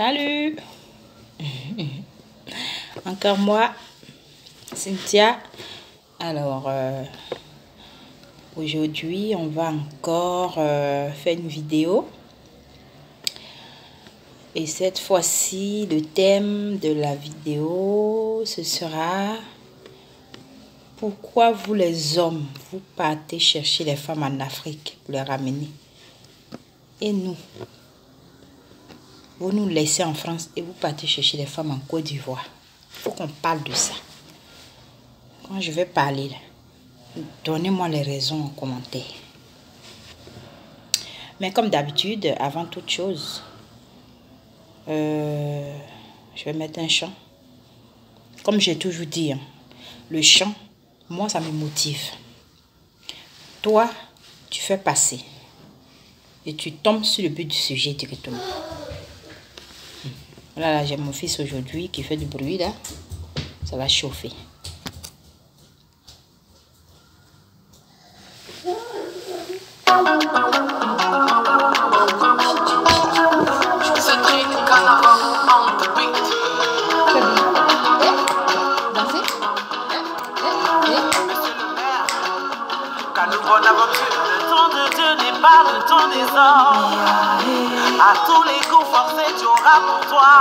Salut. Encore moi, Cynthia. Alors, aujourd'hui, on va encore faire une vidéo. Et cette fois-ci, le thème de la vidéo, ce sera: pourquoi vous les hommes, vous partez chercher les femmes en Afrique pour les ramener? Et nous, vous nous laissez en France et vous partez chercher les femmes en Côte d'Ivoire. Il faut qu'on parle de ça. Quand je vais parler, donnez-moi les raisons en commentaire. Mais comme d'habitude, avant toute chose, je vais mettre un chant. Comme j'ai toujours dit, le chant, moi, ça me motive. Toi, tu fais passer. Et tu tombes sur le but du sujet directement. Là, j'ai mon fils aujourd'hui qui fait du bruit, là. Ça va chauffer. Le temps des hommes, à tous les coups forcés tu auras pour toi.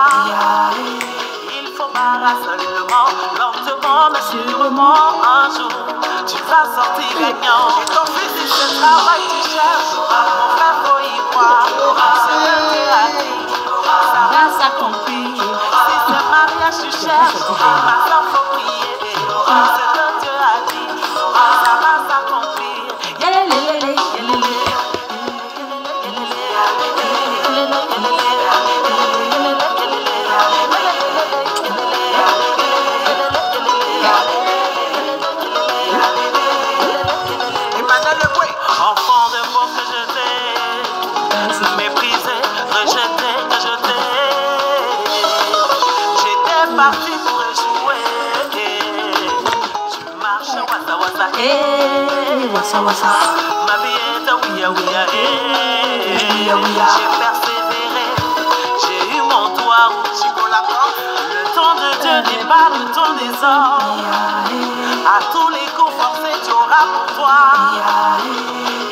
Il faut marrer seulement, lentement mais sûrement un jour tu vas sortir gagnant. Et ton fils il se travaille, tu cherches, mon frère faut y croire. Ce que tu as dit, ça va s'accomplir. Si ce mariage tu cherches, ma soeur faut prier. Ce que tu as dit, ça va s'accomplir. Enfant de pauvre que je t'ai méprisé, rejeté, j'étais parti pour échouer. Tu marches wasa wasa, wasa. Ma vie est un ouya ouya. J'ai persévéré, j'ai eu mon toit rouge. Le temps de Dieu n'est pas le temps des hommes. À tous les coups forcés tu auras pour toi.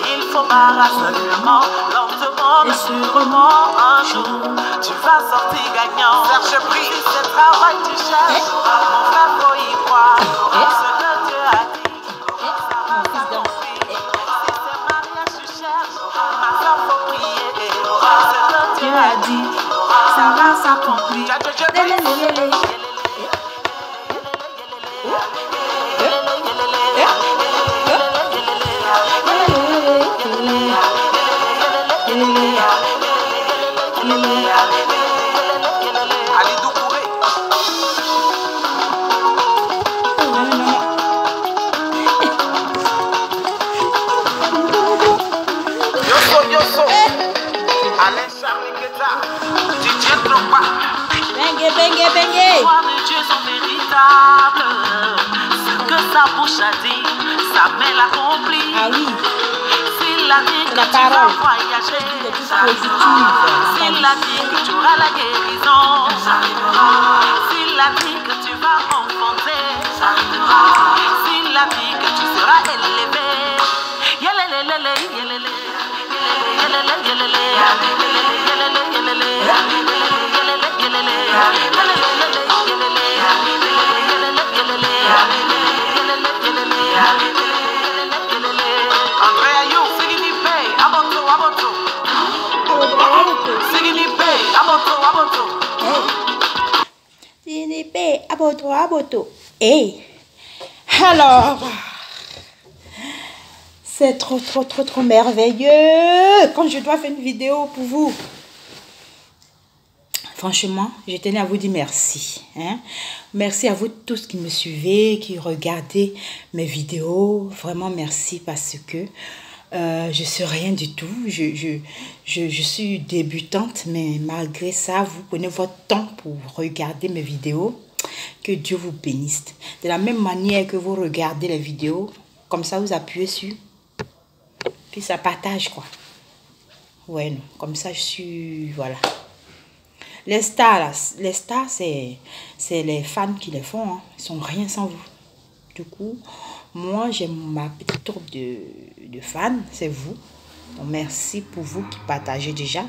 Il faut marrer seulement, lentement mais sûrement un jour tu vas sortir gagnant. Serge prie, si ce travail tu cherches, mon frère faut y croire. Ce que Dieu a dit, ça va s'accomplir. Si ce mariage tu cherches, ma soeur faut prier. Ce que Dieu a dit, ça va s'accomplir. Dieu sont véritables. Ce que sa bouche a dit, sa main l'accomplit. Ah oui. S'il a dit que la tu parole. vas voyager, Positive. s'il a dit que tu auras la guérison, s'il a dit que tu vas enfanter, s'il a dit que tu seras élevé. André Ayou, Siginipe, Aboto, Aboto. Siginipe, Aboto, Aboto. Siginipe, Aboto, Aboto. Et alors, c'est trop merveilleux quand je dois faire une vidéo pour vous. Franchement, je tenais à vous dire merci. Merci à vous tous qui me suivez, qui regardez mes vidéos. Vraiment merci parce que je ne suis rien du tout. Je suis débutante, mais malgré ça, vous prenez votre temps pour regarder mes vidéos. Que Dieu vous bénisse. De la même manière que vous regardez les vidéos, comme ça vous appuyez sur, puis ça partage quoi. Ouais, non, comme ça je suis, voilà. Les stars, là, les stars, c'est les fans qui les font. Hein. Ils sont rien sans vous. Du coup, moi, j'ai ma petite troupe de fans. C'est vous. Donc, merci pour vous qui partagez déjà.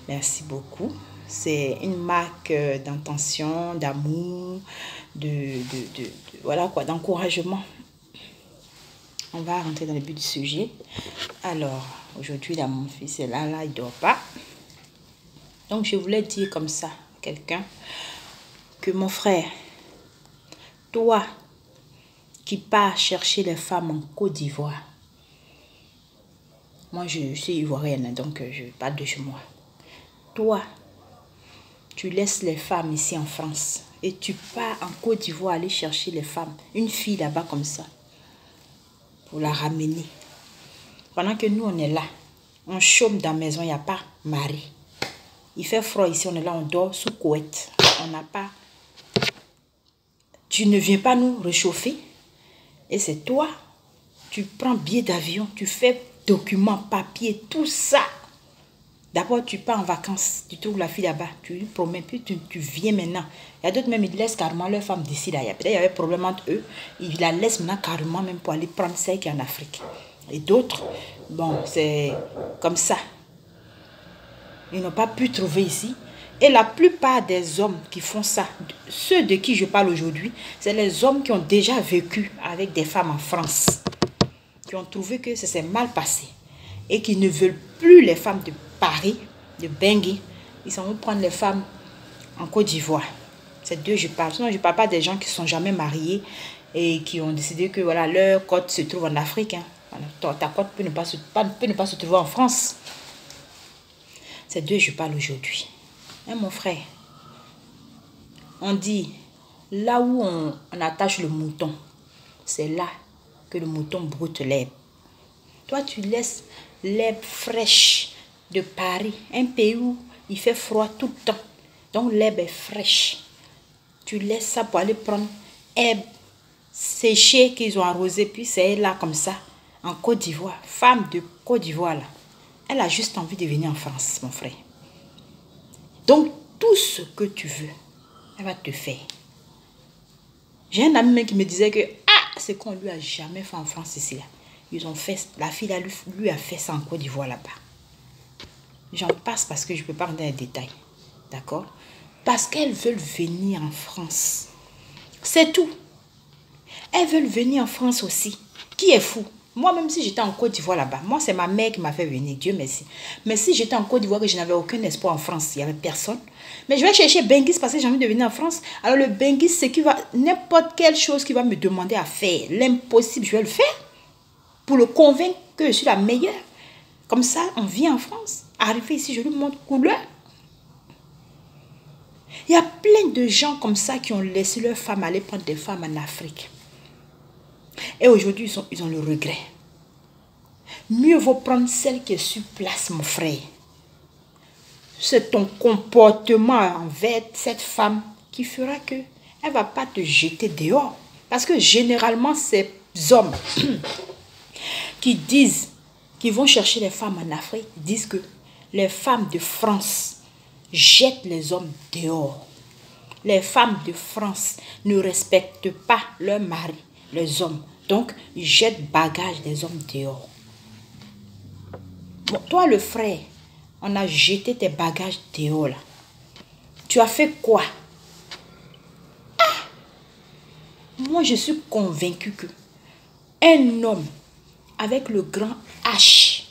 Merci beaucoup. C'est une marque d'intention, d'amour, voilà quoi, d'encouragement. On va rentrer dans le but du sujet. Alors, aujourd'hui, là, mon fils est là, il dort pas. Donc, je voulais dire comme ça à quelqu'un que mon frère, toi qui pars chercher les femmes en Côte d'Ivoire, moi, je suis ivoirienne, donc je parle de chez moi. Toi, tu laisses les femmes ici en France et tu pars en Côte d'Ivoire aller chercher les femmes, une fille là-bas comme ça, pour la ramener. Pendant que nous, on est là, on chôme dans la maison, il n'y a pas mari. Il fait froid ici, on est là, on dort sous couette. On n'a pas... Tu ne viens pas nous réchauffer. Et c'est toi, tu prends billet d'avion, tu fais documents, papiers, tout ça. D'abord, tu pars en vacances, tu trouves la fille là-bas, tu lui promets, puis tu viens maintenant. Il y a d'autres même, ils laissent carrément leur femme d'ici là. Peut-être qu'il y avait un problème entre eux, ils la laissent maintenant carrément même pour aller prendre celle qui est en Afrique. Et d'autres, bon, c'est comme ça. Ils n'ont pas pu trouver ici. Et la plupart des hommes qui font ça, ceux de qui je parle aujourd'hui, c'est les hommes qui ont déjà vécu avec des femmes en France, qui ont trouvé que ça s'est mal passé et qui ne veulent plus les femmes de Paris, de Bangui. Ils s'en vont prendre les femmes en Côte d'Ivoire. C'est d'eux je parle. Sinon, je ne parle pas des gens qui ne sont jamais mariés et qui ont décidé que voilà, leur côte se trouve en Afrique. Hein. Voilà, ta côte peut ne pas se trouver en France. C'est d'eux je parle aujourd'hui. Hein, mon frère, on dit, là où on attache le mouton, c'est là que le mouton broute l'herbe. Toi, tu laisses l'herbe fraîche de Paris, un pays où il fait froid tout le temps. Donc, l'herbe est fraîche. Tu laisses ça pour aller prendre herbe séchée qu'ils ont arrosée, puis c'est là comme ça, en Côte d'Ivoire. Femme de Côte d'Ivoire, là, elle a juste envie de venir en France, mon frère. Donc, tout ce que tu veux, elle va te faire. J'ai un ami qui me disait que, c'est qu'on lui a jamais fait en France ici, là. Ils ont fait, la fille là, lui a fait ça en Côte d'Ivoire là-bas. J'en passe parce que je ne peux pas rentrer dans les détails. D'accord? Parce qu'elles veulent venir en France. C'est tout. Elles veulent venir en France aussi. Qui est fou? Moi, même si j'étais en Côte d'Ivoire là-bas, moi, c'est ma mère qui m'a fait venir. Dieu merci. Mais si j'étais en Côte d'Ivoire et je n'avais aucun espoir en France, il n'y avait personne. Mais je vais chercher Bangui parce que j'ai envie de venir en France. Alors, le Bangui, c'est qui va... N'importe quelle chose qu'il va me demander à faire. L'impossible, je vais le faire. Pour le convaincre que je suis la meilleure. Comme ça, on vient en France. Arrivé ici, je lui montre couleur. Il y a plein de gens comme ça qui ont laissé leurs femmes aller prendre des femmes en Afrique. Et aujourd'hui, ils ont le regret. Mieux vaut prendre celle qui est sur place, mon frère. C'est ton comportement envers cette femme qui fera que elle ne va pas te jeter dehors. Parce que généralement, ces hommes qui disent, qui vont chercher les femmes en Afrique, disent que les femmes de France jettent les hommes dehors. Les femmes de France ne respectent pas leurs maris, les hommes. Donc, ils jettent bagage des hommes dehors. Bon, toi, le frère, on a jeté tes bagages dehors là. Tu as fait quoi? Moi, je suis convaincue que un homme avec le grand H,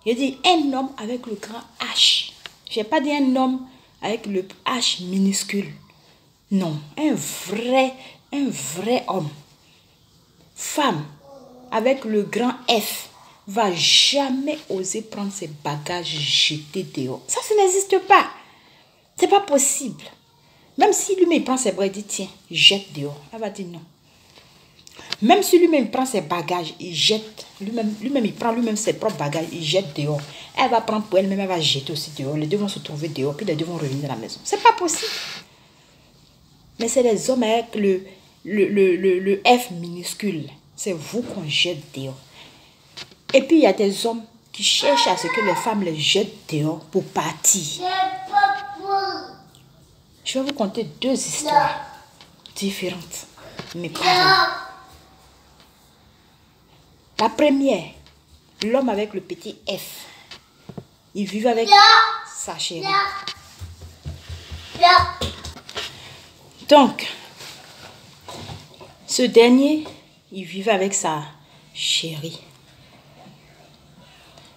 je dis un homme avec le grand H. Je n'ai pas dit un homme avec le H minuscule. Non, un vrai homme. Femme avec le grand F va jamais oser prendre ses bagages jetés dehors. Ça n'existe pas. C'est pas possible. Même si lui-même prend ses bras et dit tiens, jette dehors. Elle va dire non. Même si lui-même prend ses bagages, il jette. Lui-même il prend lui-même ses propres bagages, il jette dehors. Elle va prendre pour elle-même, elle va jeter aussi dehors. Les deux vont se trouver dehors, puis les deux vont revenir à la maison. C'est pas possible. Mais c'est les hommes avec le F minuscule. C'est vous qu'on jette dehors. Et puis il y a des hommes qui cherchent à ce que les femmes les jettent dehors pour partir. Je vais vous conter 2 histoires différentes. Mes parents. La première, l'homme avec le petit F. Il vivait avec sa chérie. Donc, ce dernier, il vivait avec sa chérie.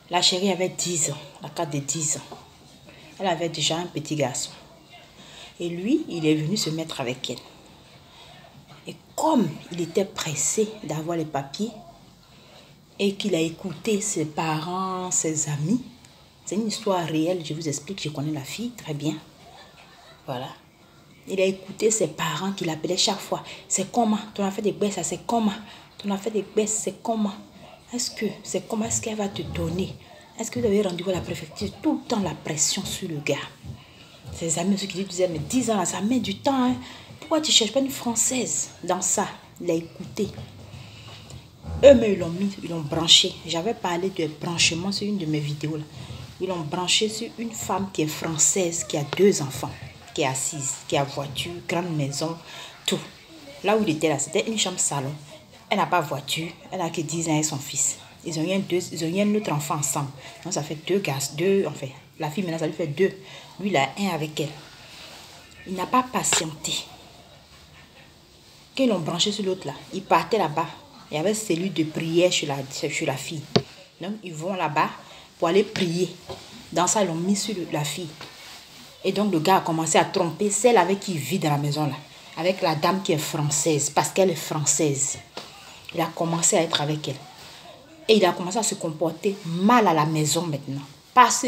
La chérie avait 10 ans, la carte de 10 ans. Elle avait déjà un petit garçon. Et lui, il est venu se mettre avec elle. Et comme il était pressé d'avoir les papiers et qu'il a écouté ses parents, ses amis, c'est une histoire réelle, je vous explique, je connais la fille très bien. Voilà. Il a écouté ses parents qui l'appelaient chaque fois. C'est comment? Tu as fait des baisses, c'est comment? Tu as fait des baisses, c'est comment? Est-ce que c'est comment? Est-ce qu'elle va te donner? Est-ce que vous avez rendez-vous à la préfecture? Tout le temps la pression sur le gars. Ses amis aussi qui lui disaient, mais 10 ans, ça met du temps. Hein? Pourquoi tu ne cherches pas une Française dans ça? Il a écouté. Eux-mêmes, ils l'ont branché. J'avais parlé de branchement sur une de mes vidéos. Là. Ils l'ont branché sur une femme qui est française, qui a 2 enfants, qui est assise, qui a voiture, grande maison, tout. Là où il était là, c'était une chambre salon. Elle n'a pas voiture, elle n'a que 10 ans avec son fils. Ils ont eu un autre enfant ensemble. Donc ça fait 2 gars, 2, enfin, la fille maintenant ça lui fait 2. Lui il a 1 avec elle. Il n'a pas patienté. Quand ils l'ont branché sur l'autre là, il partait là-bas. Il y avait cellule de prière chez la fille. Donc ils vont là-bas pour aller prier. Dans ça, ils l'ont mis sur la fille. Et donc le gars a commencé à tromper celle avec qui il vit dans la maison là. Avec la dame qui est française. Parce qu'elle est française. Il a commencé à être avec elle. Et il a commencé à se comporter mal à la maison maintenant. Parce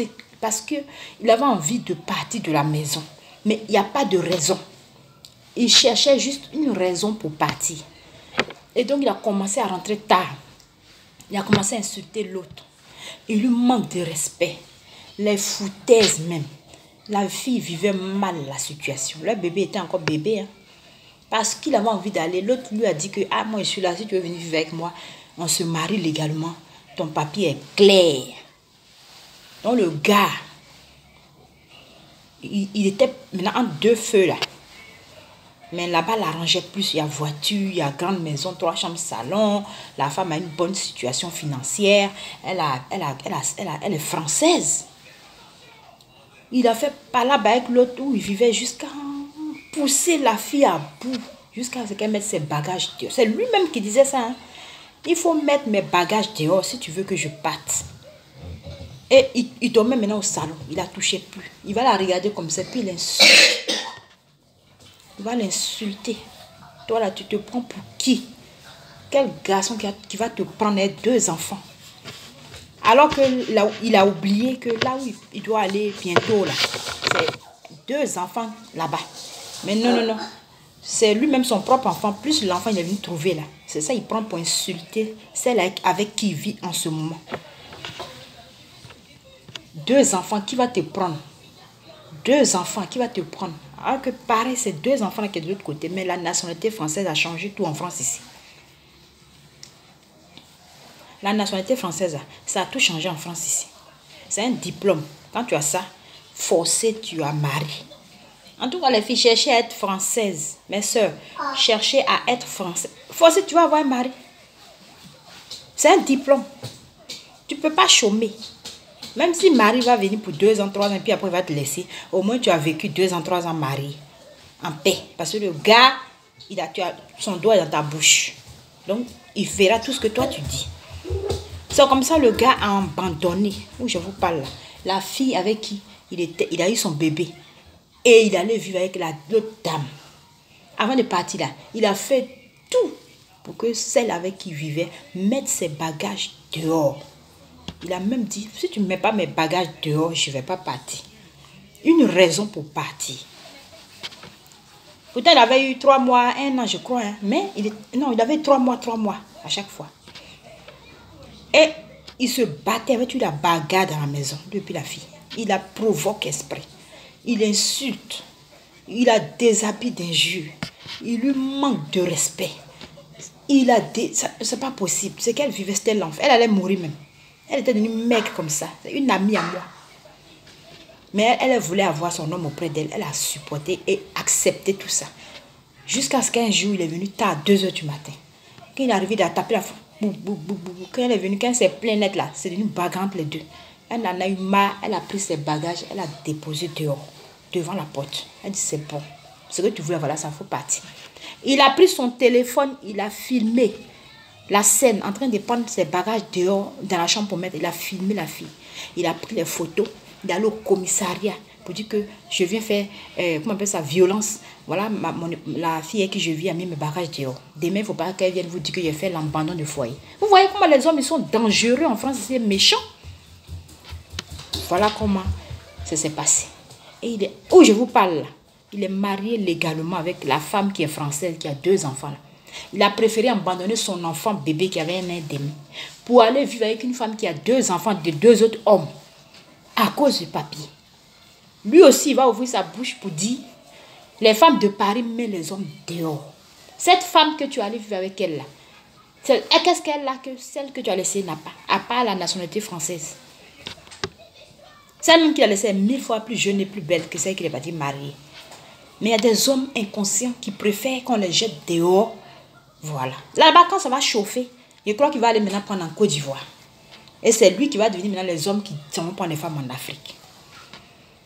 qu'il avait envie de partir de la maison. Mais il n'y a pas de raison. Il cherchait juste une raison pour partir. Et donc il a commencé à rentrer tard. Il a commencé à insulter l'autre. Il lui manque de respect. Les foutaises même. La fille vivait mal la situation. Le bébé était encore bébé. Hein. Parce qu'il avait envie d'aller. L'autre lui a dit que, ah, moi je suis là, si tu veux venir vivre avec moi, on se marie légalement. Ton papier est clair. Donc le gars, il était maintenant entre 2 feux là. Mais là-bas, l'arrangeait plus. Il y a voiture, il y a grande maison, 3 chambres salon. La femme a une bonne situation financière. Elle est française. Il a fait par là-bas avec l'autre où il vivait jusqu'à pousser la fille à bout. Jusqu'à ce qu'elle mette ses bagages dehors. C'est lui-même qui disait ça. Hein. Il faut mettre mes bagages dehors si tu veux que je parte. Et il dormait maintenant au salon. Il la touchait plus. Il va la regarder comme ça, puis il l'insulte. Il va l'insulter. Toi là, tu te prends pour qui? Quel garçon qui va te prendre 2 enfants? Alors qu'il a oublié que là où il doit aller bientôt, là, c'est 2 enfants là-bas. Mais non. C'est lui-même son propre enfant, plus l'enfant il est venu trouver là. C'est ça, il prend pour insulter celle avec qui il vit en ce moment. 2 enfants, qui va te prendre? 2 enfants, qui va te prendre? Alors que pareil, c'est 2 enfants là qui sont de l'autre côté. Mais la nationalité française a changé tout en France ici. La nationalité française, ça a tout changé en France ici. C'est un diplôme. Quand tu as ça, forcé, tu as marié. En tout cas, les filles, cherchez à être françaises. Mes soeurs, cherchez à être françaises. Forcé, tu vas avoir un mari. C'est un diplôme. Tu ne peux pas chômer. Même si Marie va venir pour 2 ans, 3 ans, puis après il va te laisser, au moins tu as vécu 2 ans, 3 ans marié, en paix. Parce que le gars, son doigt est dans ta bouche. Donc, il fera tout ce que toi tu dis. C'est comme ça le gars a abandonné, où je vous parle là, la fille avec qui il a eu son bébé. Et il allait vivre avec l'autre dame. Avant de partir là, il a fait tout pour que celle avec qui il vivait mette ses bagages dehors. Il a même dit, si tu ne mets pas mes bagages dehors, je ne vais pas partir. Une raison pour partir. Pourtant, il avait eu 3 mois, 1 an, je crois. Hein. Mais il avait 3 mois à chaque fois. Et il se battait avec la bagarre dans la maison depuis la fille. Il la provoque exprès. Il insulte. Il la déshabille d'injures. Il lui manque de respect. C'est pas possible. C'est qu'elle vivait, c'était l'enfant. Elle allait mourir même. Elle était devenue maigre comme ça. C'est une amie à moi. Mais elle voulait avoir son homme auprès d'elle. Elle a supporté et accepté tout ça. Jusqu'à ce qu'un jour, il est venu tard, 2 h du matin. Quand il est arrivé, il a tapé la femme. Quand elle est venue, quand elle s'est plainte net là, c'est devenu bagarre les deux. Elle en a eu marre, elle a pris ses bagages, elle a déposé dehors, devant la porte. Elle dit, c'est bon. Ce que tu voulais, voilà, ça faut partir. Il a pris son téléphone, il a filmé la scène en train de prendre ses bagages dehors, dans la chambre pour mettre. Il a filmé la fille. Il a pris les photos. Il est allé au commissariat pour dire que je viens faire, comment on appelle ça, violence. Voilà, la fille avec qui je vis a mis mes bagages dehors. Demain, il ne faut pas qu'elle vienne vous dire que j'ai fait l'abandon de foyer. Vous voyez comment les hommes ils sont dangereux en France, c'est méchant. Voilà comment ça s'est passé. Et il est, où je vous parle là, il est marié légalement avec la femme qui est française, qui a 2 enfants là. Il a préféré abandonner son enfant bébé qui avait 1 an et demi pour aller vivre avec une femme qui a 2 enfants de 2 autres hommes à cause du papier. Lui aussi, il va ouvrir sa bouche pour dire les femmes de Paris mettent les hommes dehors. Cette femme que tu allais vivre avec elle là, qu'est-ce qu'elle a que celle que tu as laissée n'a pas, à part la nationalité française. Celle même qui a laissé est 1000 fois plus jeune et plus belle que celle qui est partie mariée. Mais il y a des hommes inconscients qui préfèrent qu'on les jette dehors. Voilà. Là-bas, quand ça va chauffer, je crois qu'il va aller maintenant prendre en Côte d'Ivoire. Et c'est lui qui va devenir maintenant les hommes qui vont prendre les femmes en Afrique.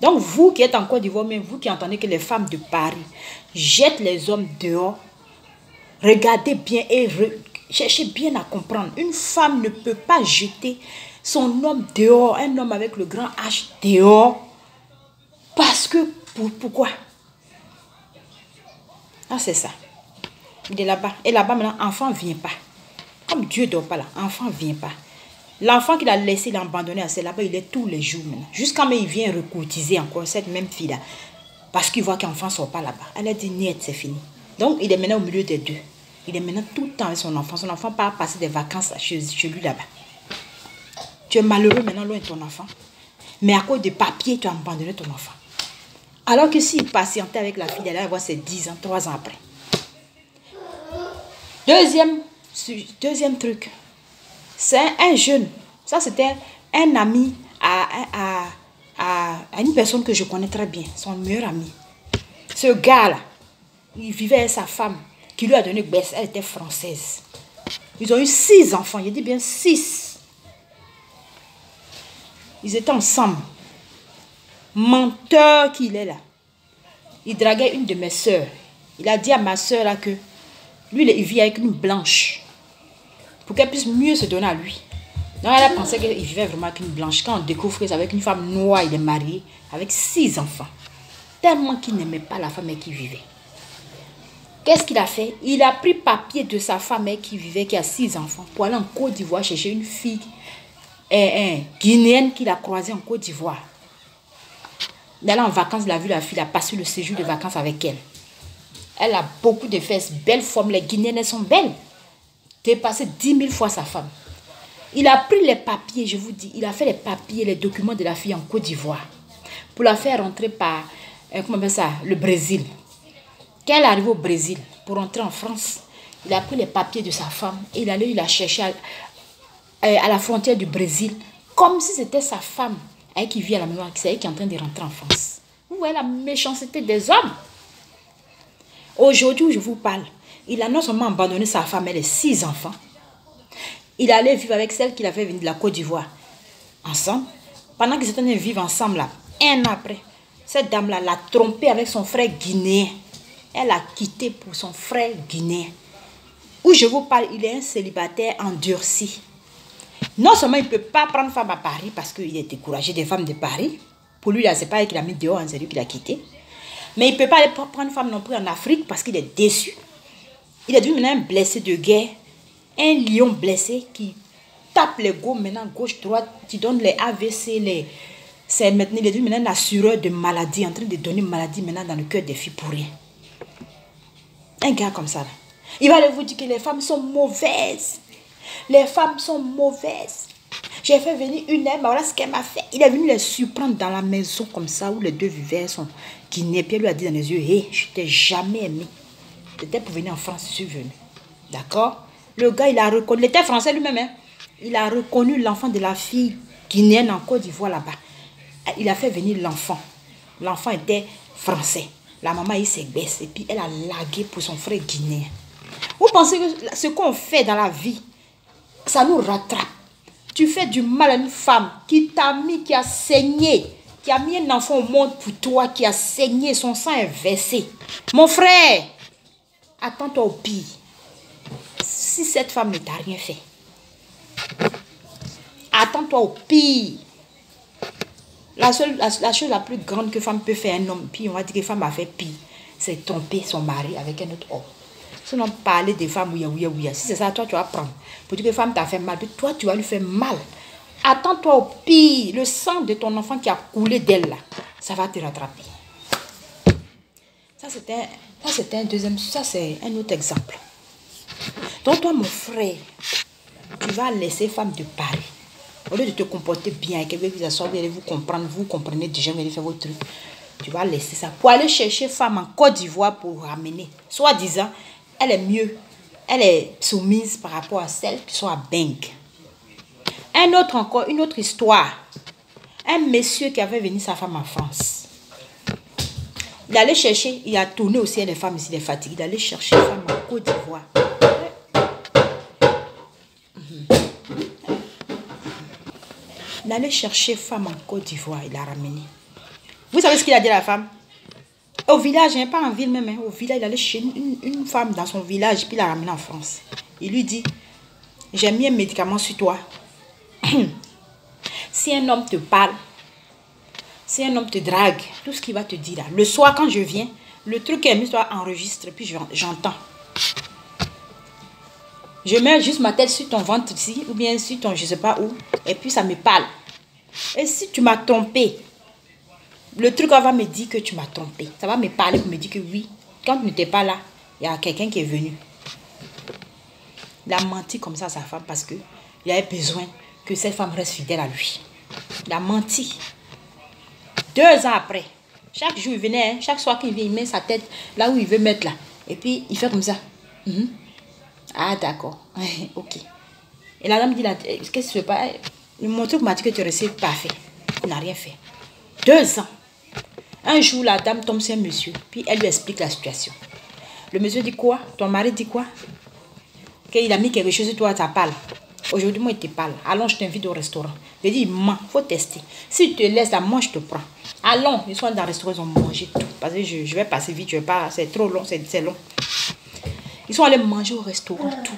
Donc vous qui êtes en Côte d'Ivoire, même vous qui entendez que les femmes de Paris jettent les hommes dehors, regardez bien et cherchez bien à comprendre. Une femme ne peut pas jeter son homme dehors, un homme avec le grand H dehors, parce que, pourquoi? Ah, c'est ça. Il est là-bas. Et là-bas, maintenant, enfant ne vient pas. Comme Dieu ne dort pas là, enfant ne vient pas. L'enfant qu'il a laissé, il a abandonné à celle là-bas, il est tous les jours maintenant. Jusqu'à même il vient recourtiser encore cette même fille-là. Parce qu'il voit qu'enfant ne sort pas là-bas. Elle a dit, niet, c'est fini. Donc, il est maintenant au milieu des deux. Il est maintenant tout le temps avec son enfant. Son enfant part passer des vacances chez lui là-bas. Tu es malheureux maintenant loin de ton enfant. Mais à cause de papier, tu as abandonné ton enfant. Alors que s'il patientait avec la fille, elle allait avoir ses 10 ans, 3 ans après. Deuxième truc. C'est un jeune. Ça, c'était un ami à une personne que je connais très bien. Son meilleur ami. Ce gars-là, il vivait avec sa femme qui lui a donné baisse. Elle était française. Ils ont eu 6 enfants. Il dit bien 6. Ils étaient ensemble. Menteur qu'il est là. Il draguait une de mes soeurs. Il a dit à ma soeur là que lui, il vit avec une blanche. Pour qu'elle puisse mieux se donner à lui. Donc elle a pensé qu'il vivait vraiment avec une blanche. Quand on découvre que c'est avec une femme noire, il est marié avec 6 enfants. Tellement qu'il n'aimait pas la femme avec qui vivait. Qu'est-ce qu'il a fait? Il a pris papier de sa femme avec qui vivait, qui a 6 enfants, pour aller en Côte d'Ivoire chercher une fille guinéenne qu'il a croisée en Côte d'Ivoire. Il est allé en vacances, il a vu la fille, il a passé le séjour de vacances avec elle. Elle a beaucoup de fesses, belles formes, les Guinéennes, elles sont belles. Dépassé 10 000 fois sa femme. Il a pris les papiers, je vous dis, il a fait les papiers, les documents de la fille en Côte d'Ivoire pour la faire rentrer par, comment on appelle ça, le Brésil. Quand elle est arrivée au Brésil pour rentrer en France, il a pris les papiers de sa femme et il allait la chercher à la frontière du Brésil, comme si c'était sa femme avec qui vit à la maison, c'est elle qui est en train de rentrer en France. Vous voyez la méchanceté des hommes. Aujourd'hui où je vous parle, il a non seulement abandonné sa femme et les 6 enfants, il allait vivre avec celle qu'il avait venue de la Côte d'Ivoire, ensemble. Pendant qu'ils étaient en train de vivre ensemble, là, 1 an après, cette dame-là l'a trompé avec son frère guinéen. Elle a quitté pour son frère guinéen. Où je vous parle, il est un célibataire endurci. Non seulement il ne peut pas prendre femme à Paris parce qu'il est découragé des femmes de Paris. Pour lui, c'est pas elle qui l'a mis dehors, c'est lui qui l'a quitté. Mais il ne peut pas aller prendre femme non plus en Afrique parce qu'il est déçu. Il est devenu maintenant un blessé de guerre. Un lion blessé qui tape les go maintenant gauche-droite, qui donne les AVC, c'est maintenant, il est devenu maintenant un assureur de maladies, en train de donner maladie maintenant dans le cœur des filles pour rien. Un gars comme ça, là. Il va aller vous dire que les femmes sont mauvaises. Les femmes sont mauvaises. J'ai fait venir une aime, voilà ce qu'elle m'a fait. Il est venu les surprendre dans la maison comme ça, où les deux vivaient, son Guinée. Puis elle lui a dit dans les yeux, hé, je t'ai jamais aimé. C'était pour venir en France, je suis venu. D'accord? Le gars, il a reconnu, il était français lui-même, hein? Il a reconnu l'enfant de la fille guinéenne en Côte d'Ivoire là-bas. Il a fait venir l'enfant. L'enfant était français. La maman, il s'est baissée. Et puis, elle a lagué pour son frère guinéen. Vous pensez que ce qu'on fait dans la vie, ça nous rattrape? Tu fais du mal à une femme qui t'a mis, qui a saigné, qui a mis un enfant au monde pour toi, qui a saigné, son sang est versé. Mon frère, attends-toi au pire. Si cette femme ne t'a rien fait, attends-toi au pire. La chose la plus grande que femme peut faire un homme, puis on va dire que femme a fait pire, c'est tromper son mari avec un autre homme. Sinon, parler des femmes, oui. Si c'est ça, toi, tu vas prendre. Pour dire que femme t'a fait mal, puis toi, tu vas lui faire mal. Attends-toi au pire. Le sang de ton enfant qui a coulé d'elle, là, ça va te rattraper. Ça, c'est un deuxième, ça, c'est un autre exemple. Donc, toi, mon frère, tu vas laisser femme te parler. Au lieu de te comporter bien, qu'elle veut vous asseoir, vous comprendre, vous comprenez déjà, vous allez faire votre truc. Tu vas laisser ça. Pour aller chercher femme en Côte d'Ivoire pour ramener. Soit disant, elle est mieux. Elle est soumise par rapport à celles qui sont à Bengue. Une autre histoire. Un monsieur qui avait venu sa femme en France. Il allait chercher, il a tourné aussi les femmes ici, les fatigues. Il allait chercher une femme en Côte d'Ivoire. Il allait chercher femme en Côte d'Ivoire, il l'a ramenée. Vous savez ce qu'il a dit à la femme? Au village, hein, pas en ville même, hein, au village, il allait chercher une femme dans son village, puis il l'a ramenée en France. Il lui dit, j'ai mis un médicament sur toi. Si un homme te parle, si un homme te drague, tout ce qu'il va te dire là, le soir quand je viens, le truc qu'il a mis, toi enregistre, puis j'entends. Je mets juste ma tête sur ton ventre ici, ou bien sur ton je ne sais pas où, et puis ça me parle. Et si tu m'as trompé, le truc va me dire que tu m'as trompé. Ça va me parler pour me dire que oui, quand tu n'étais pas là, il y a quelqu'un qui est venu. Il a menti comme ça à sa femme parce qu'il avait besoin que cette femme reste fidèle à lui. Il a menti. 2 ans après, chaque jour il venait, chaque soir qu'il vient, il met sa tête là où il veut mettre là. Et puis il fait comme ça. Ah d'accord, ok. Et la dame dit, qu'est-ce que tu fais pas? Mon truc m'a dit que tu restais parfait. Il n'a rien fait. 2 ans. Un jour, la dame tombe sur un monsieur, puis elle lui explique la situation. Le monsieur dit quoi? Ton mari dit quoi? Qu'il a mis quelque chose sur toi, ça parle. Aujourd'hui, moi, il te parle. Allons, je t'invite au restaurant. Je dis, il ment, il faut tester. Si tu te laisses là, moi, je te prends. Allons, ils sont dans le restaurant, ils ont mangé tout. Parce que je vais passer vite, je vais pas, c'est trop long, c'est long. Ils sont allés manger au restaurant, tout.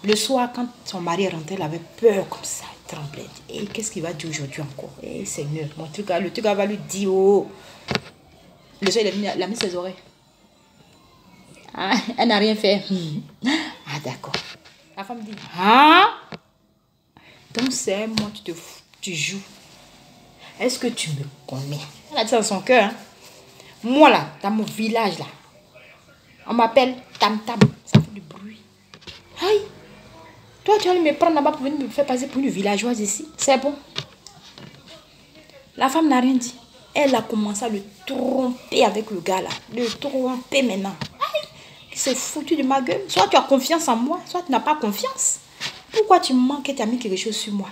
Le soir, quand son mari est rentré, il avait peur comme ça, il tremblait. Et qu'est-ce qu'il va dire aujourd'hui encore? Eh Seigneur, le truc va lui dire, oh. Le soir, il a mis ses oreilles. Ah, elle n'a rien fait. Ah, d'accord. La femme dit, ah, donc c'est moi, tu joues. Est-ce que tu me connais? Elle a dit dans son cœur, hein? Moi là, dans mon village là, on m'appelle Tam Tam, ça fait du bruit. Aïe, toi tu vas me prendre là-bas pour venir me faire passer pour une villageoise ici. C'est bon. La femme n'a rien dit. Elle a commencé à le tromper avec le gars là. Le tromper maintenant. Aïe, il s'est foutu de ma gueule. Soit tu as confiance en moi, soit tu n'as pas confiance. Pourquoi tu me manques et tu as mis quelque chose sur moi?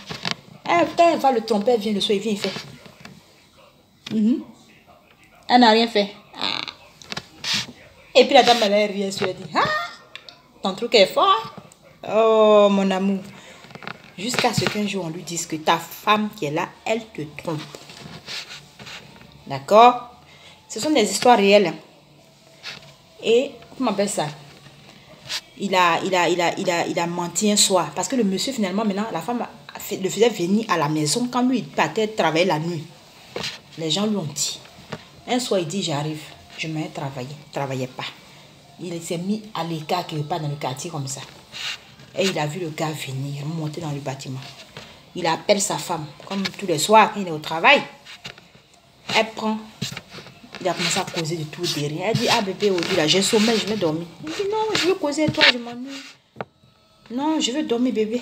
Elle va le tromper, elle vient le soir, il vient, il fait. Elle n'a rien fait. Ah. Et puis la dame, elle a rien sur elle dit, ah, ton truc est fort. Oh, mon amour. Jusqu'à ce qu'un jour, on lui dise que ta femme qui est là, elle te trompe. D'accord? Ce sont des histoires réelles. Et, comment on appelle ça? Il a menti un soir. Parce que le monsieur, finalement, maintenant, la femme le faisait venir à la maison quand lui, il partait travailler la nuit. Les gens lui ont dit. Un soir, il dit, j'arrive. Je m'ai travaillé. Il ne travaillait pas. Il s'est mis à l'écart quelque part dans le quartier comme ça. Et il a vu le gars venir, monter dans le bâtiment. Il appelle sa femme, comme tous les soirs, quand il est au travail. Elle prend. Il a commencé à causer de tout derrière. Elle dit, ah bébé, aujourd'hui là, j'ai sommeil, je vais dormir. Il dit, non, je veux causer avec toi, je m'ennuie. Non, je veux dormir, bébé.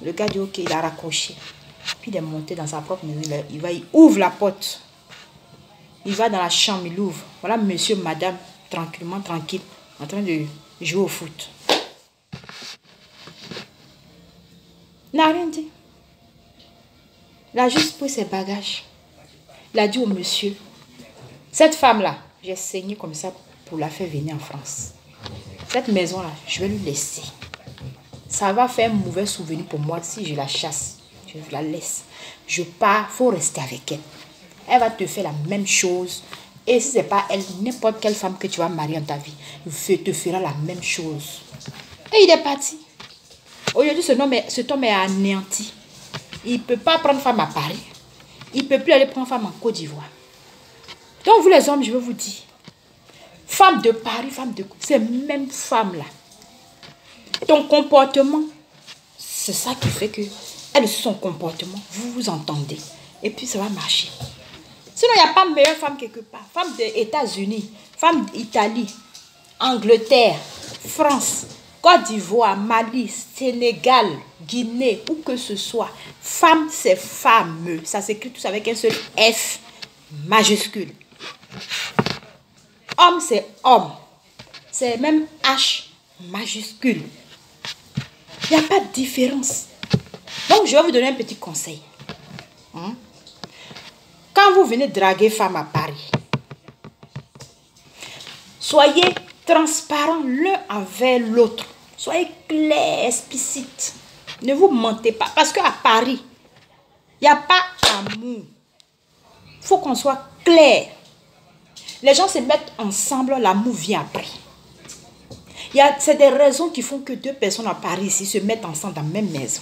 Le gars dit, ok, il a raccroché. Puis il est monté dans sa propre maison. Il ouvre la porte. Il va dans la chambre, il ouvre. Voilà monsieur, madame, tranquillement, tranquille, en train de jouer au foot. Il n'a rien dit. Il a juste pris ses bagages. Il a dit au monsieur, cette femme-là, j'ai saigné comme ça pour la faire venir en France. Cette maison-là, je vais lui laisser. Ça va faire un mauvais souvenir pour moi si je la chasse. Je la laisse. Je pars, il faut rester avec elle. Elle va te faire la même chose. Et si ce n'est pas elle, n'importe quelle femme que tu vas marier en ta vie, te fera la même chose. Et il est parti. Aujourd'hui, cet homme est anéanti. Il ne peut pas prendre femme à Paris. Il ne peut plus aller prendre femme en Côte d'Ivoire. Donc vous les hommes, je veux vous dire, femme de Paris, femme de... Ces mêmes femmes-là. Ton comportement, c'est ça qui fait que elle, son comportement, vous vous entendez. Et puis ça va marcher. Sinon, il n'y a pas meilleure femme quelque part. Femme des États-Unis, femme d'Italie, Angleterre, France, Côte d'Ivoire, Mali, Sénégal, Guinée, où que ce soit. Femme, c'est fameux. Ça s'écrit tous avec un seul F majuscule. Homme, c'est homme. C'est même H majuscule. Il n'y a pas de différence. Donc, je vais vous donner un petit conseil. Quand vous venez draguer femme à Paris, soyez transparents l'un avec l'autre. Soyez clairs, explicites. Ne vous mentez pas. Parce qu'à Paris, il n'y a pas amour. Il faut qu'on soit clair. Les gens se mettent ensemble, l'amour vient après. C'est des raisons qui font que deux personnes à Paris ici se mettent ensemble dans la même maison.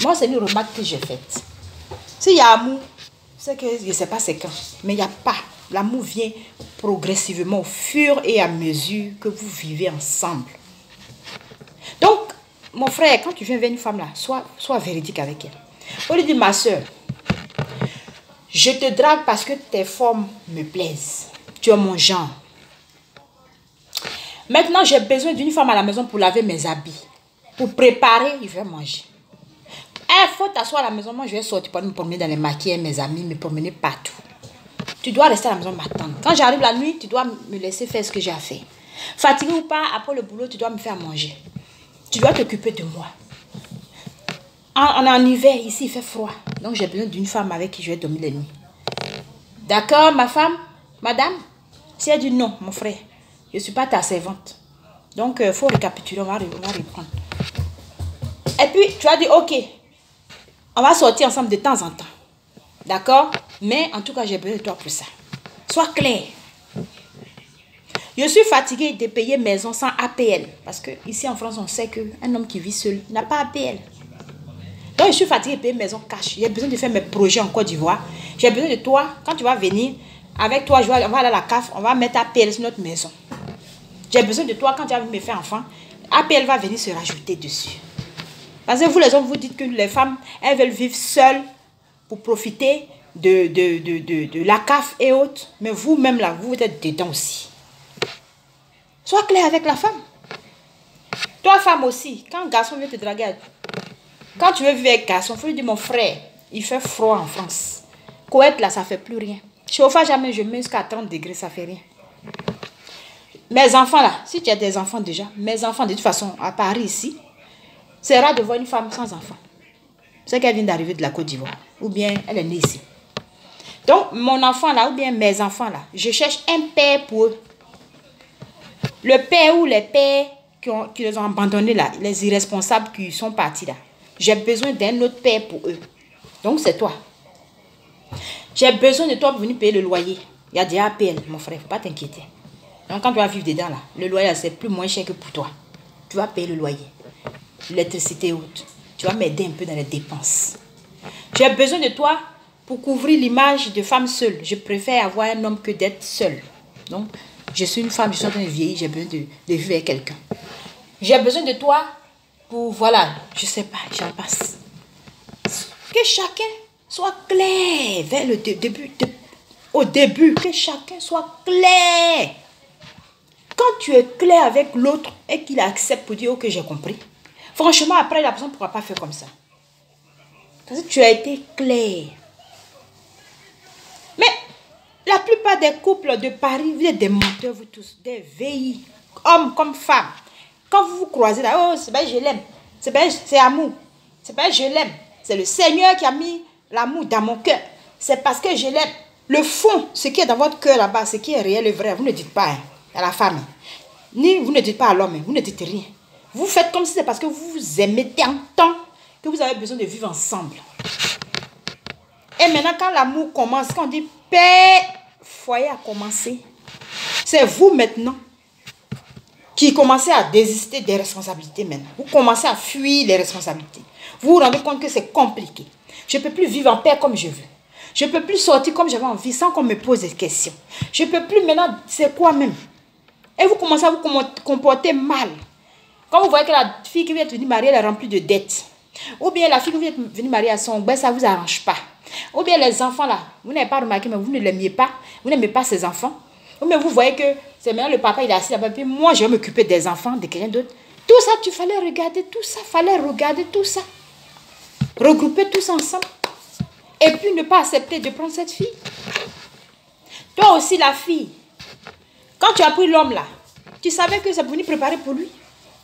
Moi, c'est une remarque que j'ai faite. S'il y a amour, c'est que je ne sais pas c'est quand, mais il n'y a pas. L'amour vient progressivement au fur et à mesure que vous vivez ensemble. Donc, mon frère, quand tu viens vers une femme là, sois véridique avec elle. On lui dit, ma soeur, je te drague parce que tes formes me plaisent. Tu es mon genre. Maintenant, j'ai besoin d'une femme à la maison pour laver mes habits. Pour préparer, il va manger. Il faut t'asseoir à la maison. Moi, je vais sortir pour me promener dans les maquis, mes amis, me promener partout. Tu dois rester à la maison m'attendre. Quand j'arrive la nuit, tu dois me laisser faire ce que j'ai à faire. Fatigué ou pas, après le boulot, tu dois me faire manger. Tu dois t'occuper de moi. On est en hiver, ici, il fait froid. Donc, j'ai besoin d'une femme avec qui je vais dormir les nuits. D'accord, ma femme? Madame? Si elle dit non, mon frère, je ne suis pas ta servante. Donc, il faut récapituler, on va reprendre. Et puis, tu as dit, ok, on va sortir ensemble de temps en temps. D'accord? Mais en tout cas, j'ai besoin de toi pour ça. Sois clair. Je suis fatiguée de payer maison sans APL. Parce que ici en France, on sait qu'un homme qui vit seul n'a pas APL. Donc, je suis fatiguée de payer maison cash. J'ai besoin de faire mes projets en Côte d'Ivoire. J'ai besoin de toi. Quand tu vas venir, avec toi, on va aller à la CAF. On va mettre APL sur notre maison. J'ai besoin de toi quand tu vas me faire enfant. APL va venir se rajouter dessus. Parce que vous, les hommes, vous dites que les femmes, elles veulent vivre seules pour profiter de la CAF et autres. Mais vous-même, là, vous êtes dedans aussi. Sois clair avec la femme. Toi, femme aussi, quand un garçon vient te draguer, quand tu veux vivre avec un garçon, il faut lui dire, mon frère, il fait froid en France. Koweït, là, ça ne fait plus rien. Chauffage, jamais je mets jusqu'à 30 degrés, ça ne fait rien. Mes enfants, là, si tu as des enfants déjà, mes enfants, de toute façon, à Paris, ici, c'est rare de voir une femme sans enfant. C'est qu'elle vient d'arriver de la Côte d'Ivoire. Ou bien, elle est née ici. Donc, mon enfant, là, ou bien mes enfants, là, je cherche un père pour eux. Le père ou les pères qui les ont abandonnés, là, les irresponsables qui sont partis, là, j'ai besoin d'un autre père pour eux. Donc, c'est toi. J'ai besoin de toi pour venir payer le loyer. Il y a des APL, mon frère, il ne faut pas t'inquiéter. Donc, quand tu vas vivre dedans, là, le loyer, c'est plus moins cher que pour toi. Tu vas payer le loyer. L'électricité haute. Tu vas m'aider un peu dans les dépenses. J'ai besoin de toi pour couvrir l'image de femme seule. Je préfère avoir un homme que d'être seule. Donc, je suis une femme, je suis en train de vieillir, j'ai besoin de vivre avec quelqu'un. J'ai besoin de toi pour, voilà, je sais pas, j'en passe. Que chacun soit clair vers le début. Au début, que chacun soit clair. Quand tu es clair avec l'autre et qu'il accepte pour dire, ok, j'ai compris. Franchement, après, la personne ne pourra pas faire comme ça. Parce que tu as été clair. Mais la plupart des couples de Paris, vous êtes des menteurs, vous tous, des veillis, hommes comme femmes. Quand vous vous croisez là, oh, c'est bien, je l'aime. C'est bien, c'est amour. C'est bien, je l'aime. C'est le Seigneur qui a mis l'amour dans mon cœur, c'est parce que je l'aime. Le fond, ce qui est dans votre cœur là-bas, ce qui est réel et vrai, vous ne dites pas à la femme. Ni vous ne dites pas à l'homme, vous ne dites rien. Vous faites comme si c'est parce que vous vous aimez tant que vous avez besoin de vivre ensemble. Et maintenant, quand l'amour commence, quand on dit paix, foyer a commencé, c'est vous maintenant qui commencez à désister des responsabilités maintenant. Vous commencez à fuir les responsabilités. Vous vous rendez compte que c'est compliqué. Je ne peux plus vivre en paix comme je veux. Je ne peux plus sortir comme j'avais envie sans qu'on me pose des questions. Je ne peux plus maintenant, c'est quoi même? Et vous commencez à vous comporter mal. Quand vous voyez que la fille qui vient venir marier, elle est remplie de dettes. Ou bien la fille qui vient venir marier à son ben, ça ne vous arrange pas. Ou bien les enfants là, vous n'avez pas remarqué, mais vous ne l'aimiez pas. Vous n'aimez pas ces enfants. Ou bien vous voyez que c'est maintenant le papa, il est assis là-bas, puis moi je vais m'occuper des enfants, de quelqu'un d'autre. Tout ça, tu fallait regarder tout ça, regrouper tout ça ensemble. Et puis ne pas accepter de prendre cette fille. Toi aussi la fille, quand tu as pris l'homme là, tu savais que c'est pour venir préparer pour lui,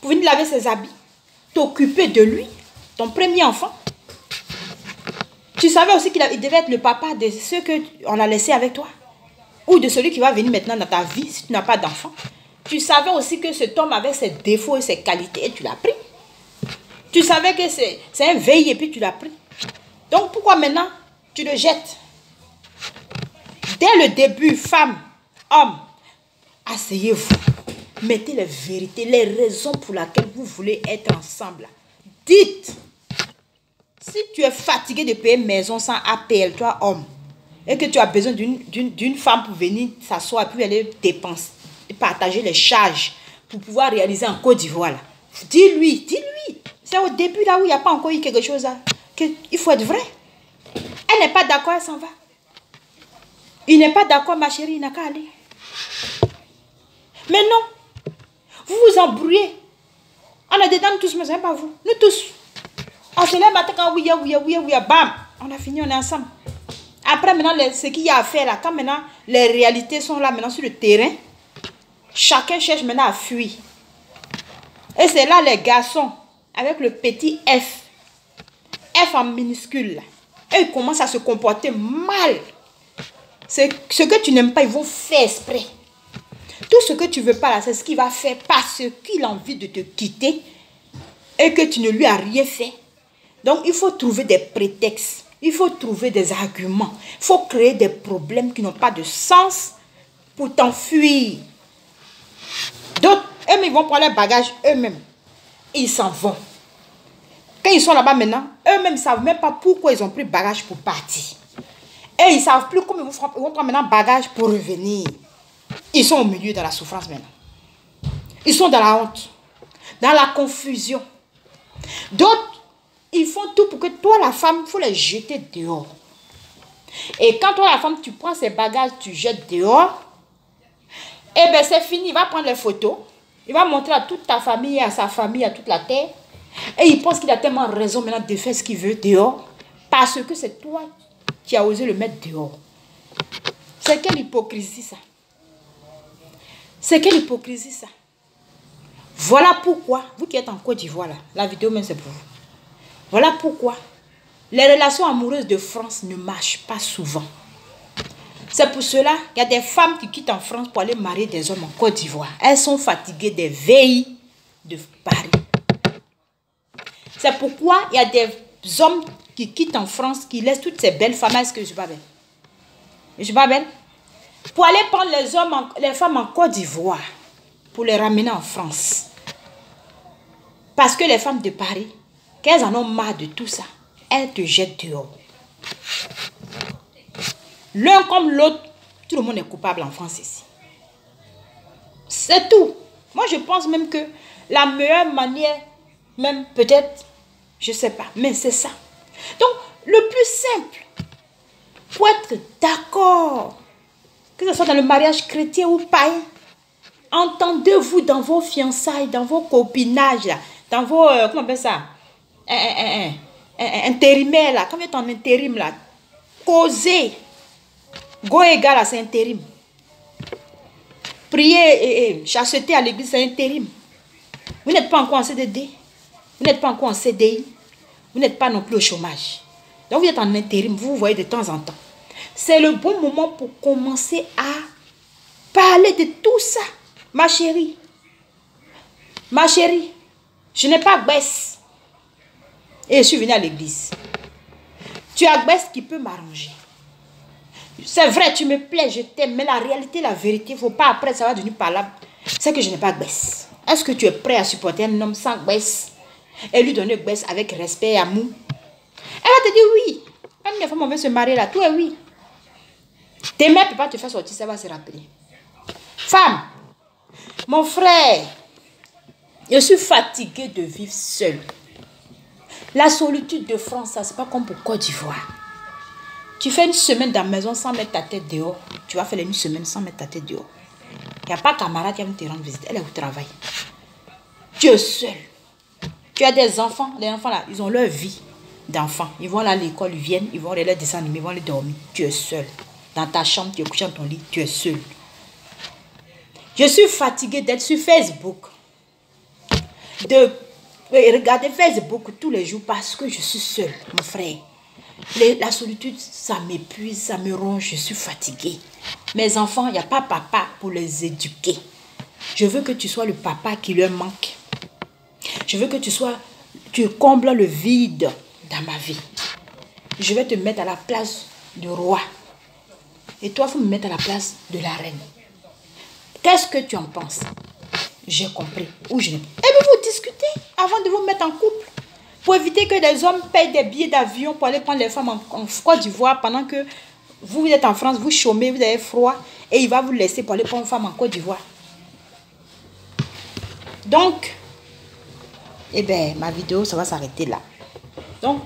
pour venir laver ses habits, t'occuper de lui, ton premier enfant. Tu savais aussi qu'il devait être le papa de ceux qu'on a laissés avec toi. Ou de celui qui va venir maintenant dans ta vie si tu n'as pas d'enfant. Tu savais aussi que cet homme avait ses défauts et ses qualités et tu l'as pris. Tu savais que c'est un veille et puis tu l'as pris. Donc pourquoi maintenant tu le jettes? Dès le début, femme, homme, asseyez-vous. Mettez les vérités, les raisons pour lesquelles vous voulez être ensemble. Dites. Si tu es fatigué de payer maison sans APL, toi homme, et que tu as besoin d'une femme pour venir s'asseoir et puis aller dépenser, partager les charges pour pouvoir réaliser en Côte d'Ivoire, dis-lui. C'est au début là où il n'y a pas encore eu quelque chose là. Il faut être vrai. Elle n'est pas d'accord, elle s'en va. Il n'est pas d'accord, ma chérie, il n'a qu'à aller. Mais non, vous vous embrouillez. On a des dames tous, mais ce n'est pas vous. Nous tous. On se lève matin quand oui, bam. On a fini, on est ensemble. Après, maintenant, ce qu'il y a à faire là, quand maintenant les réalités sont là, maintenant sur le terrain, chacun cherche maintenant à fuir. Et c'est là les garçons, avec le petit F, F en minuscule, là, et ils commencent à se comporter mal. C'est ce que tu n'aimes pas, ils vont faire exprès. Tout ce que tu ne veux pas là, c'est ce qu'il va faire parce qu'il a envie de te quitter et que tu ne lui as rien fait. Donc, il faut trouver des prétextes. Il faut trouver des arguments. Il faut créer des problèmes qui n'ont pas de sens pour t'enfuir. D'autres, eux, ils vont prendre leurs bagages eux-mêmes. Ils s'en vont. Quand ils sont là-bas maintenant, eux-mêmes ne savent même pas pourquoi ils ont pris bagage pour partir. Et ils ne savent plus comment ils vont prendre maintenant bagage pour revenir. Ils sont au milieu de la souffrance maintenant. Ils sont dans la honte, dans la confusion. D'autres, ils font tout pour que toi, la femme, il faut les jeter dehors. Et quand toi, la femme, tu prends ces bagages, tu jettes dehors, eh bien, c'est fini. Il va prendre les photos. Il va montrer à toute ta famille, à sa famille, à toute la terre. Et il pense qu'il a tellement raison maintenant de faire ce qu'il veut dehors. Parce que c'est toi qui as osé le mettre dehors. C'est quelle hypocrisie ça? C'est quelle hypocrisie ça? Voilà pourquoi, vous qui êtes en Côte d'Ivoire, la vidéo même c'est pour vous. Voilà pourquoi les relations amoureuses de France ne marchent pas souvent. C'est pour cela qu'il y a des femmes qui quittent en France pour aller marier des hommes en Côte d'Ivoire. Elles sont fatiguées des veilles de Paris. C'est pourquoi il y a des hommes qui quittent en France, qui laissent toutes ces belles femmes. Est-ce que je suis pas belle? Je suis pas belle? Pour aller prendre les femmes en Côte d'Ivoire, pour les ramener en France. Parce que les femmes de Paris, qu'elles en ont marre de tout ça, elles te jettent dehors. L'un comme l'autre, tout le monde est coupable en France ici. C'est tout. Moi, je pense même que la meilleure manière, même peut-être, je ne sais pas, mais c'est ça. Donc, le plus simple, pour être d'accord, que ce soit dans le mariage chrétien ou païen, entendez-vous dans vos fiançailles, dans vos copinages, là, dans vos, comment on appelle ça, intérimaires, là, quand vous êtes en intérim, là, causez. Go égal à c'est intérim. Prier et chasteté à l'église, c'est intérim. Vous n'êtes pas encore en CDD. Vous n'êtes pas encore en CDI. Vous n'êtes pas non plus au chômage. Donc, vous êtes en intérim, vous voyez de temps en temps. C'est le bon moment pour commencer à parler de tout ça. Ma chérie, je n'ai pas baisse. Et je suis venue à l'église. Tu as baisse qui peut m'arranger. C'est vrai, tu me plais, je t'aime. Mais la réalité, la vérité, il ne faut pas après, ça va devenir parlable. C'est que je n'ai pas baisse. Est-ce que tu es prêt à supporter un homme sans baisse et lui donner baisse avec respect et amour? Elle va te dire oui. Même les femmes, on veut se marier là. Toi, oui. Tes mères ne peuvent pas te faire sortir, ça va se rappeler. Femme, mon frère, je suis fatiguée de vivre seule. La solitude de France, ça, c'est pas comme pour Côte d'Ivoire. Tu fais une semaine dans la maison sans mettre ta tête dehors. Tu vas faire une semaine sans mettre ta tête dehors. Il n'y a pas de camarade qui va te rendre visite. Elle est au travail. Tu es seul. Tu as des enfants. Les enfants là, ils ont leur vie d'enfants. Ils vont là à l'école, ils viennent, ils vont aller descendre, ils vont aller dormir. Tu es seul. Dans ta chambre, tu es couché dans ton lit, tu es seul. Je suis fatiguée d'être sur Facebook. De regarder Facebook tous les jours parce que je suis seule, mon frère. La solitude, ça m'épuise, ça me ronge, je suis fatiguée. Mes enfants, il n'y a pas papa pour les éduquer. Je veux que tu sois le papa qui leur manque. Je veux que tu combles le vide dans ma vie. Je vais te mettre à la place du roi. Et toi, il faut me mettre à la place de la reine. Qu'est-ce que tu en penses? J'ai compris. Ou je n'ai pas. Et puis vous discutez avant de vous mettre en couple. Pour éviter que les hommes payent des billets d'avion pour aller prendre les femmes en Côte d'Ivoire pendant que vous êtes en France, vous chômez, vous avez froid et il va vous laisser pour aller prendre une femme en Côte d'Ivoire. Donc, eh bien, ma vidéo, ça va s'arrêter là. Donc,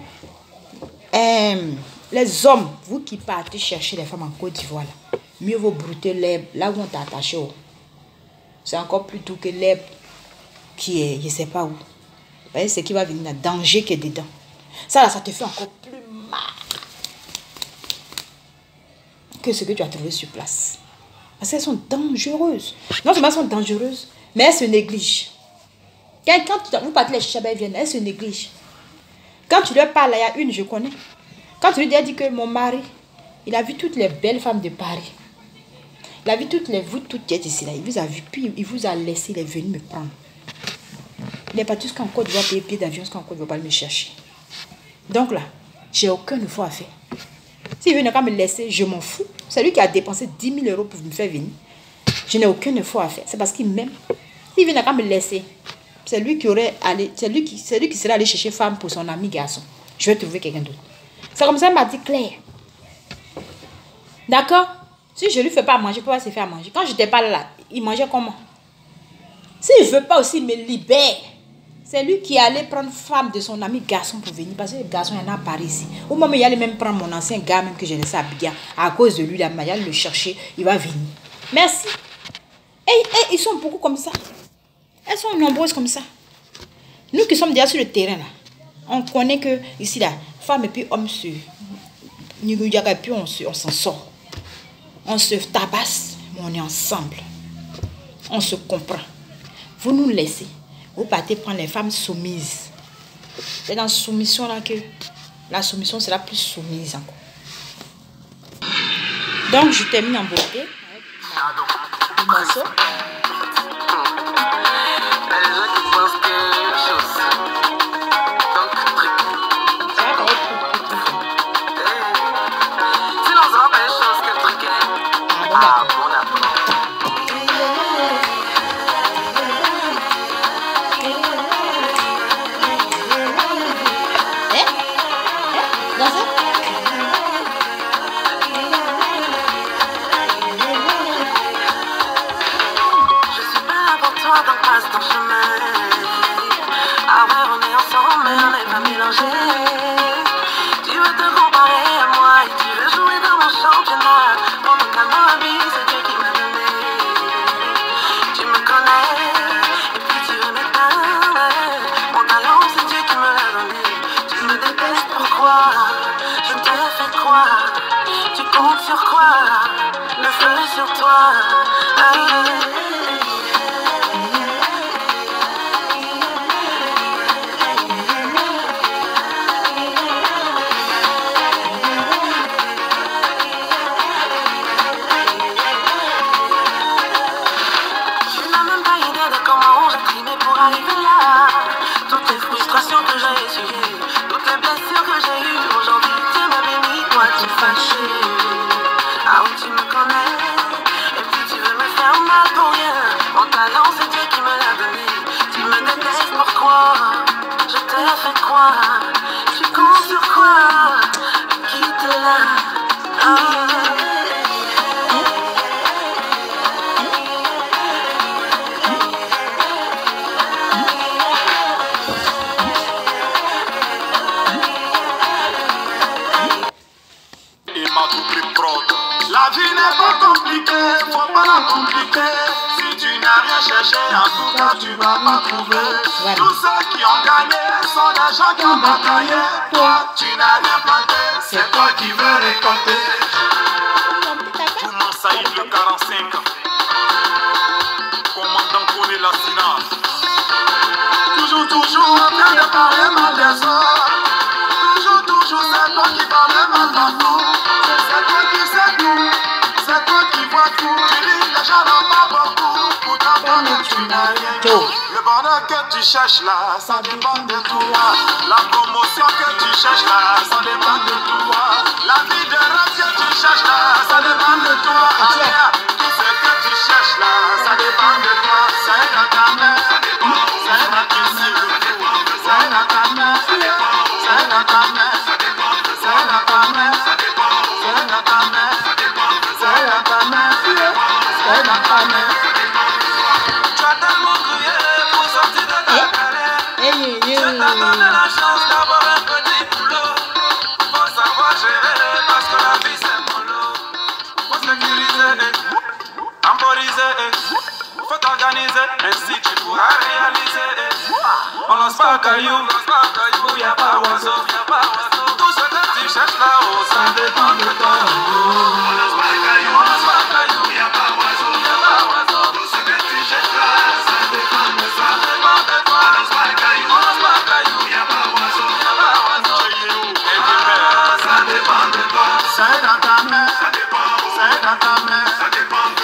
les hommes, vous qui partez chercher les femmes en Côte d'Ivoire, mieux vaut brouter l'herbe là où on t'a attaché. C'est encore plus doux que l'herbe qui est, je ne sais pas où. Vous voyez, c'est qui va venir, le danger qui est dedans. Ça, là, ça te fait encore plus mal que ce que tu as trouvé sur place. Parce qu'elles sont dangereuses. Non seulement elles sont dangereuses, mais elles se négligent. Quand vous partez les chabelles viennent, elles se négligent. Quand tu leur parles, il y a une, je connais. Quand tu lui dis que mon mari, il a vu toutes les belles femmes de Paris. Il a vu vous toutes qui êtes ici, là. Il vous a vu, puis il vous a laissé, il est venu me prendre. Il n'est pas tout ce qu'en Côte d'Ivoire, payer pied d'avion, ce qu'en Côte d'Ivoire, pas me chercher. Donc là, j'ai aucun effort à faire. S'il veut ne pas me laisser, je m'en fous. C'est lui qui a dépensé 10 000 euros pour me faire venir. Je n'ai aucun effort à faire. C'est parce qu'il m'aime. S'il veut ne pas me laisser, c'est lui qui serait allé chercher femme pour son ami garçon. Je vais trouver quelqu'un d'autre. C'est comme ça qu'il m'a dit Claire. D'accord? Si je ne lui fais pas manger, il ne peut pas se faire manger. Quand je n'étais pas là, il mangeait comment? S'il ne veut pas aussi me libérer, c'est lui qui allait prendre femme de son ami garçon pour venir. Parce que le garçon, il y en a à Paris ici. Au moment où il allait même prendre mon ancien gars, même que j'ai laissé à Abidjan, à cause de lui, il allait le chercher, il va venir. Merci. Et ils sont beaucoup comme ça. Elles sont nombreuses comme ça. Nous qui sommes déjà sur le terrain, là, on connaît que ici, là, femme et puis homme, et puis on s'en sort. On se tabasse, mais on est ensemble. On se comprend. Vous nous laissez. Vous partez prendre les femmes soumises. C'est dans la soumission là que la soumission sera plus soumise encore. Donc, je termine en beauté avec le morceau. n'est pas compliqué, faut pas la compliquer. Si tu n'as rien cherché, en tout cas tu vas pas trouver. Tous ceux qui ont gagné sont des gens qui ont bataillé. Toi, tu n'as rien planté, c'est toi qui veux récolter. Touma Saïd le 45, commandant Kone Lassina. Toujours en train de parler mal des autres. Toujours, c'est toi qui parles mal de nous. C'est toi qui sais tout, c'est toi qui vois tout. Tu dis les gens n'ont pas beaucoup, pourtant toi-même tu n'as rien. Le bonheur que tu cherches là, ça dépend de toi. La promotion que tu cherches là, ça dépend de toi. La vie de rêve que tu cherches là, ça dépend de toi. Tout ce que tu cherches là, ça dépend de toi. C'est dans ta main, c'est dans qui c'est le tout. C'est dans ta main, c'est dans ta main. C'est dans ta main, c'est dans ta main, c'est dans ta main, c'est dans ta main. Tu as tellement crié pour sortir de ta galère. Je t'ai donné la chance d'avoir un petit boulot. Faut savoir gérer parce que la vie c'est mollo. Faut sécuriser, temporiser, faut t'organiser, ainsi tu pourras réaliser. On lance pas caillou, y'a pas oiseau. Tout ce que tu cherches là-haut, ça dépend de toi. On lance pas caillou, y'a pas oiseau. Tout ce que tu cherches là, ça dépend de toi. On lance pas caillou, y'a pas oiseau. Ça dépend de toi. C'est dans ta main, c'est dans ta main,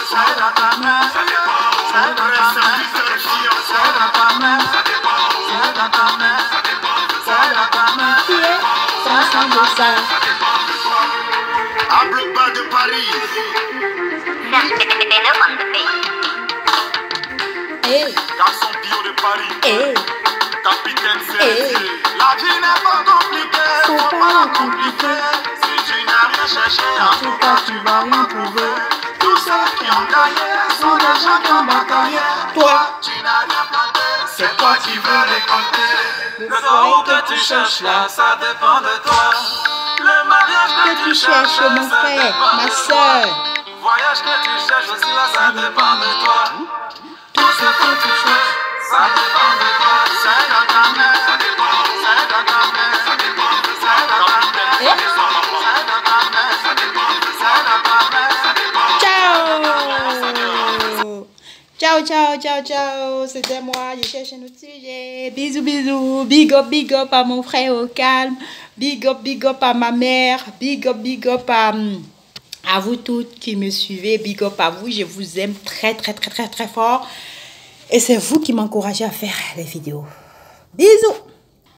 c'est dans ta main, c'est dans ta main, c'est dans ta main, c'est dans ta main, c'est dans ta main. À Bloc-Bas de Paris. Garçon bio de Paris. Capitaine Célestier. La vie n'est pas compliquée, faut pas la compliquer. Si tu n'as rien cherché, en tout cas tu vas rien trouver. Tous ceux qui ont gagné sont des gens qui ont bataillé. Toi, tu n'as rien planté, c'est toi qui veux récolter. Le soir que tu cherches là, ça dépend de toi. Le mariage que tu cherches, mon frère, ma soeur. Voyage que tu cherches aussi là, ça dépend de toi. Tout ce que tu cherches, ça dépend de toi. C'est dans ta main, c'est dans ta main, c'est dans ta main, c'est dans ta main, c'est dans ta Ciao. main. Ciao. C'était moi, je cherche un autre sujet. Bisous. Big up à mon frère au calme. Big up à ma mère. Big up à vous toutes qui me suivez. Big up à vous. Je vous aime très fort. Et c'est vous qui m'encouragez à faire les vidéos. Bisous.